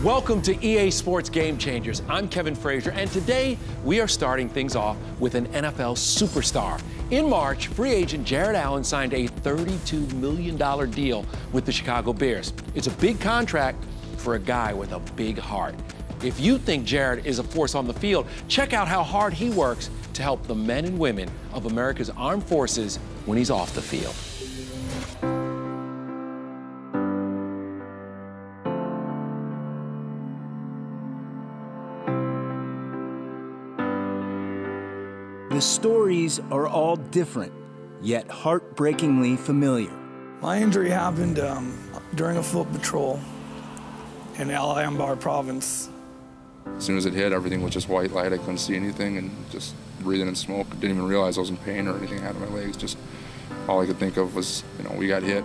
Welcome to EA Sports Game Changers. I'm Kevin Frazier, and today we are starting things off with an NFL superstar. In March, free agent Jared Allen signed a $32 million deal with the Chicago Bears. It's a big contract for a guy with a big heart. If you think Jared is a force on the field, check out how hard he works to help the men and women of America's armed forces when he's off the field. The stories are all different, yet heartbreakingly familiar. My injury happened during a foot patrol in Al Anbar province. As soon as it hit, everything was just white light. I couldn't see anything and just breathing in smoke. Didn't even realize I was in pain or anything happened to my legs. Just all I could think of was, we got hit.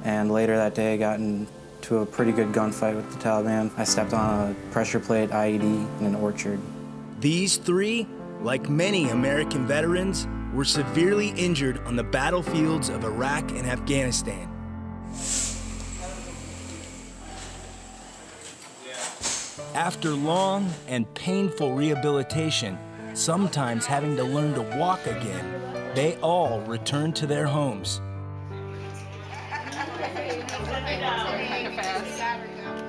And later that day, I got into a pretty good gunfight with the Taliban. I stepped on a pressure plate IED in an orchard. These three, like many American veterans, were severely injured on the battlefields of Iraq and Afghanistan. After long and painful rehabilitation, sometimes having to learn to walk again, they all returned to their homes.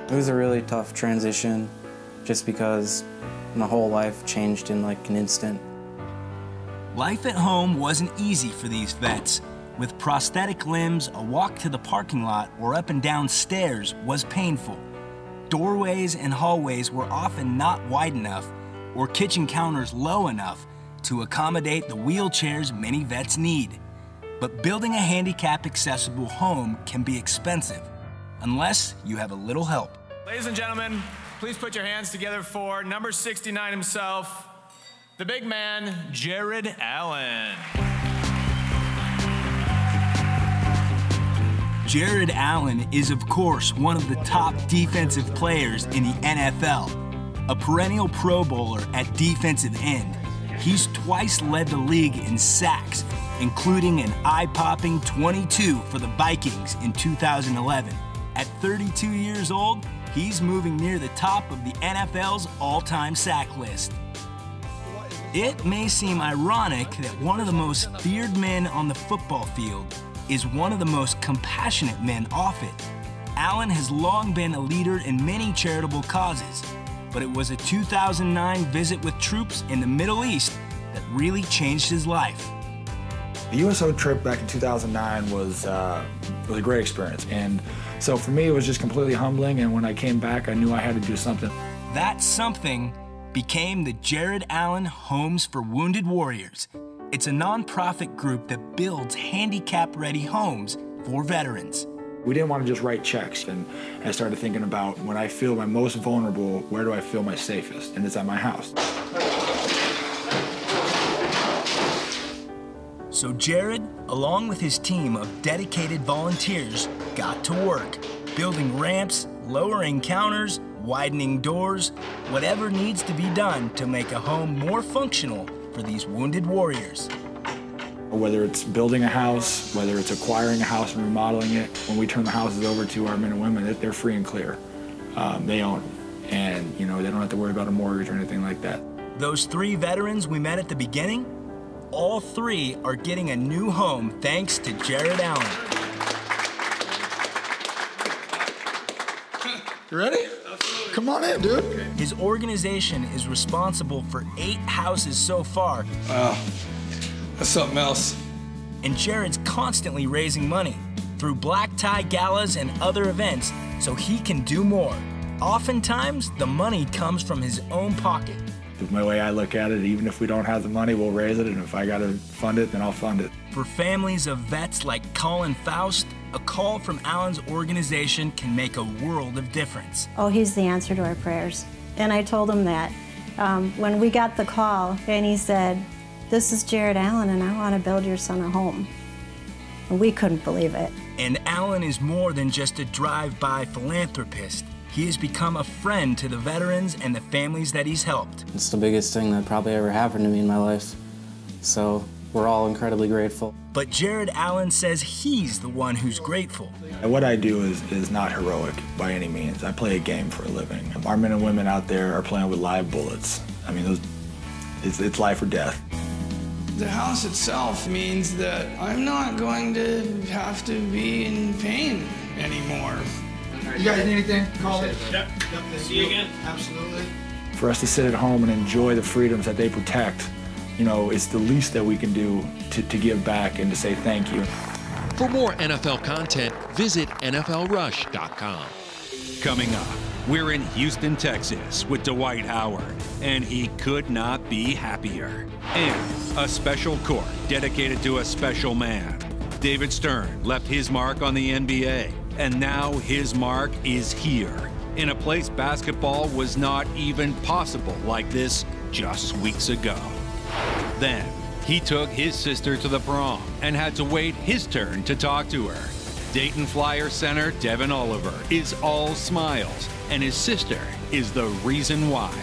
It was a really tough transition, just because my whole life changed in like an instant. Life at home wasn't easy for these vets. With prosthetic limbs, a walk to the parking lot or up and down stairs was painful. Doorways and hallways were often not wide enough or kitchen counters low enough to accommodate the wheelchairs many vets need. But building a handicap-accessible home can be expensive, unless you have a little help. Ladies and gentlemen, please put your hands together for number 69 himself, the big man, Jared Allen. Jared Allen is, of course, one of the top defensive players in the NFL. A perennial Pro Bowler at defensive end, he's twice led the league in sacks, including an eye-popping 22 for the Vikings in 2011. At 32 years old, he's moving near the top of the NFL's all-time sack list. It may seem ironic that one of the most feared men on the football field is one of the most compassionate men off it. Allen has long been a leader in many charitable causes, but it was a 2009 visit with troops in the Middle East that really changed his life. The USO trip back in 2009 was a great experience, and so for me it was just completely humbling, and when I came back I knew I had to do something. That something became the Jared Allen Homes for Wounded Warriors. It's a nonprofit group that builds handicap-ready homes for veterans. We didn't want to just write checks, and I started thinking about when I feel my most vulnerable, where do I feel my safest? And it's at my house. So Jared, along with his team of dedicated volunteers, got to work, building ramps, lowering counters, widening doors, whatever needs to be done to make a home more functional for these wounded warriors. Whether it's building a house, whether it's acquiring a house and remodeling it, when we turn the houses over to our men and women, they're free and clear. They own them, and they don't have to worry about a mortgage or anything like that. Those three veterans we met at the beginning, all three are getting a new home thanks to Jared Allen. You ready? Come on in, dude. His organization is responsible for 8 houses so far. Wow, that's something else. And Jared's constantly raising money through black tie galas and other events so he can do more. Oftentimes, the money comes from his own pocket. The way I look at it, even if we don't have the money, we'll raise it, and if I gotta fund it, then I'll fund it. For families of vets like Colin Faust, a call from Allen's organization can make a world of difference. Oh, he's the answer to our prayers. And I told him that. When we got the call, and he said, "This is Jared Allen, and I want to build your son a home." And we couldn't believe it. And Allen is more than just a drive-by philanthropist. He has become a friend to the veterans and the families that he's helped. It's the biggest thing that probably ever happened to me in my life. So we're all incredibly grateful. But Jared Allen says he's the one who's grateful. What I do is not heroic by any means. I play a game for a living. Our men and women out there are playing with live bullets. I mean, it's life or death. The house itself means that I'm not going to have to be in pain anymore. You guys need anything? Call it. Yep. See you again. Absolutely. For us to sit at home and enjoy the freedoms that they protect, you know, it's the least that we can do to give back and to say thank you. For more NFL content, visit NFLRush.com. Coming up, we're in Houston, Texas with Dwight Howard, and he could not be happier. And a special court dedicated to a special man. David Stern left his mark on the NBA, and now his mark is here, in a place basketball was not even possible like this just weeks ago. Then, he took his sister to the prom and had to wait his turn to talk to her. Dayton Flyer center Devin Oliver is all smiles, and his sister is the reason why.